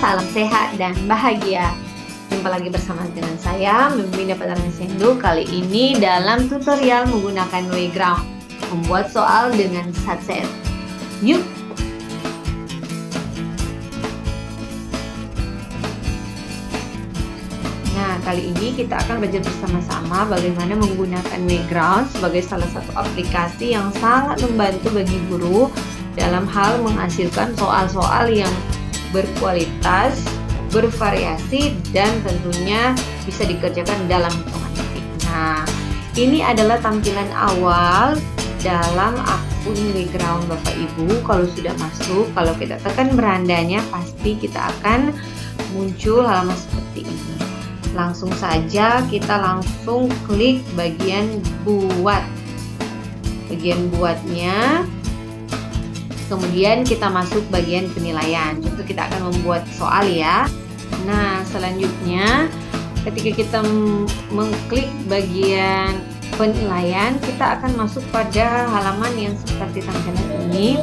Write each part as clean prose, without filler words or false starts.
salam sehat dan bahagia. Jumpa lagi bersama dengan saya, Mimin Padaran Sendu. Kali ini dalam tutorial menggunakan Wayground, membuat soal dengan satset. Yuk! Nah, kali ini kita akan belajar bersama-sama bagaimana menggunakan Wayground sebagai salah satu aplikasi yang sangat membantu bagi guru dalam hal menghasilkan soal-soal yang berkualitas, bervariasi, dan tentunya bisa dikerjakan dalam hitungan detik. Nah, ini adalah tampilan awal dalam akun Wayground Bapak Ibu. Kalau sudah masuk, kalau kita tekan berandanya, pasti kita akan muncul halaman seperti ini. Langsung saja kita langsung klik bagian buat. Bagian buatnya. Kemudian kita masuk bagian penilaian. Contoh kita akan membuat soal ya. Nah, selanjutnya ketika kita mengklik bagian penilaian, kita akan masuk pada halaman yang seperti tampilan ini.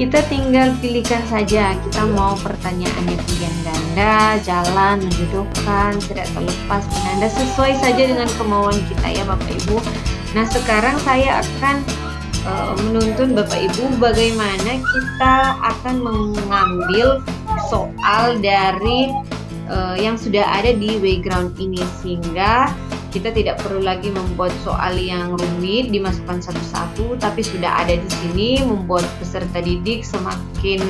Kita tinggal pilihkan saja kita mau pertanyaannya pilihan ganda, jalan, menjodohkan, tidak terlepas, penanda, sesuai saja dengan kemauan kita ya Bapak Ibu. Nah, sekarang saya akan menuntun Bapak Ibu bagaimana kita akan mengambil soal dari yang sudah ada di Wayground ini, sehingga kita tidak perlu lagi membuat soal yang rumit dimasukkan satu-satu, tapi sudah ada di sini, membuat peserta didik semakin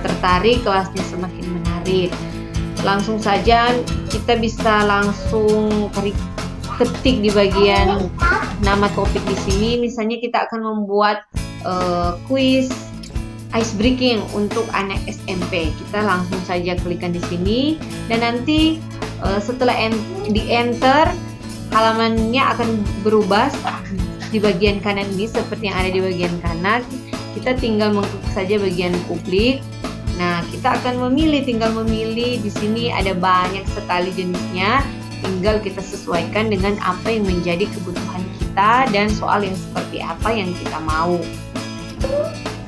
tertarik, kelasnya semakin menarik. Langsung saja kita bisa langsung ketik di bagian nama topik di sini. Misalnya kita akan membuat kuis ice breaking untuk anak SMP. Kita langsung saja klikkan di sini, dan nanti setelah di enter, halamannya akan berubah di bagian kanan ini seperti yang ada di bagian kanan. Kita tinggal mengklik saja bagian publik. Nah, kita akan tinggal memilih. Di sini ada banyak sekali jenisnya. Tinggal kita sesuaikan dengan apa yang menjadi kebutuhan kita dan soal yang seperti apa yang kita mau.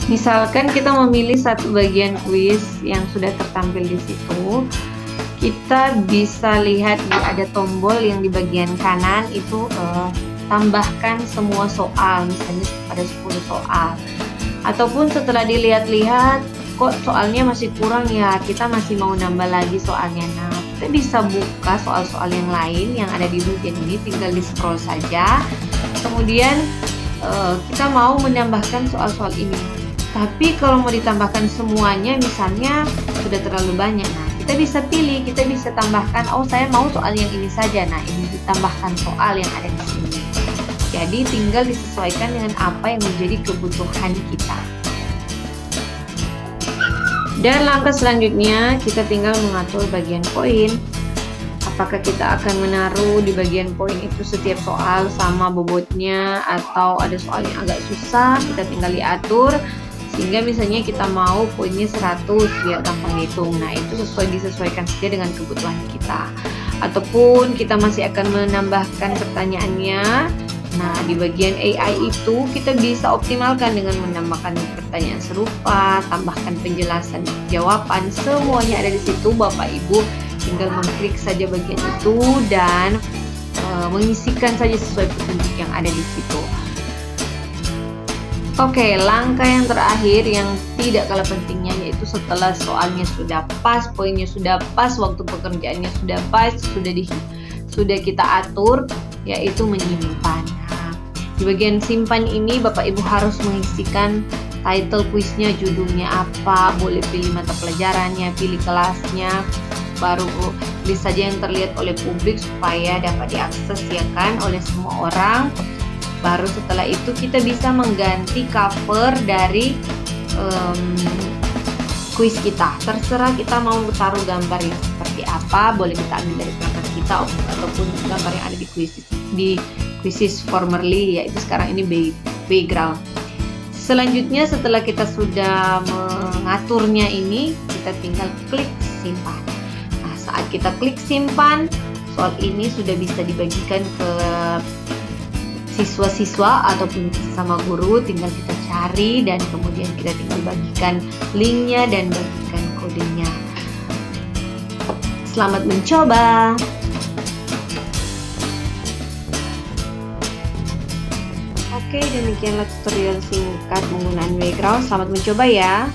Misalkan kita memilih satu bagian kuis yang sudah tertampil di situ, kita bisa lihat ada tombol yang di bagian kanan itu tambahkan semua soal, misalnya pada 10 soal. Ataupun setelah dilihat-lihat kok soalnya masih kurang ya, kita masih mau nambah lagi soalnya. Nah, kita bisa buka soal-soal yang lain yang ada di bagian ini, tinggal di scroll saja. Kemudian kita mau menambahkan soal-soal ini. Tapi kalau mau ditambahkan semuanya misalnya sudah terlalu banyak. Nah, kita bisa pilih, kita bisa tambahkan, oh saya mau soal yang ini saja. Nah, ini ditambahkan soal yang ada di sini. Jadi tinggal disesuaikan dengan apa yang menjadi kebutuhan kita. Dan langkah selanjutnya kita tinggal mengatur bagian poin. Apakah kita akan menaruh di bagian poin itu setiap soal sama bobotnya, atau ada soal yang agak susah, kita tinggal diatur. Sehingga misalnya kita mau poinnya 100 biar gampang hitung. Nah, itu disesuaikan saja dengan kebutuhan kita. Ataupun kita masih akan menambahkan pertanyaannya. Nah, di bagian AI itu kita bisa optimalkan dengan menambahkan pertanyaan serupa, tambahkan penjelasan jawaban, semuanya ada di situ. Bapak Ibu tinggal mengklik saja bagian itu dan mengisikan saja sesuai petunjuk yang ada di situ. Oke, langkah yang terakhir yang tidak kalah pentingnya yaitu setelah soalnya sudah pas, poinnya sudah pas, waktu pekerjaannya sudah pas, sudah kita atur, yaitu menyimpan. Nah, di bagian simpan ini Bapak Ibu harus mengisikan title kuisnya, judulnya apa, boleh pilih mata pelajarannya, pilih kelasnya, baru list saja yang terlihat oleh publik supaya dapat diakses ya kan oleh semua orang. Baru setelah itu kita bisa mengganti cover dari kuis kita. Terserah kita mau taruh gambar yang seperti apa, boleh kita ambil dari perangkat kita ataupun gambar yang ada di quizzes formerly, yaitu sekarang ini background. Selanjutnya setelah kita sudah mengaturnya ini, kita tinggal klik simpan. Nah, saat kita klik simpan, soal ini sudah bisa dibagikan ke siswa-siswa ataupun sama guru, tinggal kita cari dan kemudian kita tinggal bagikan linknya dan bagikan kodenya. Selamat mencoba! Oke, demikianlah tutorial singkat penggunaan background. Selamat mencoba ya!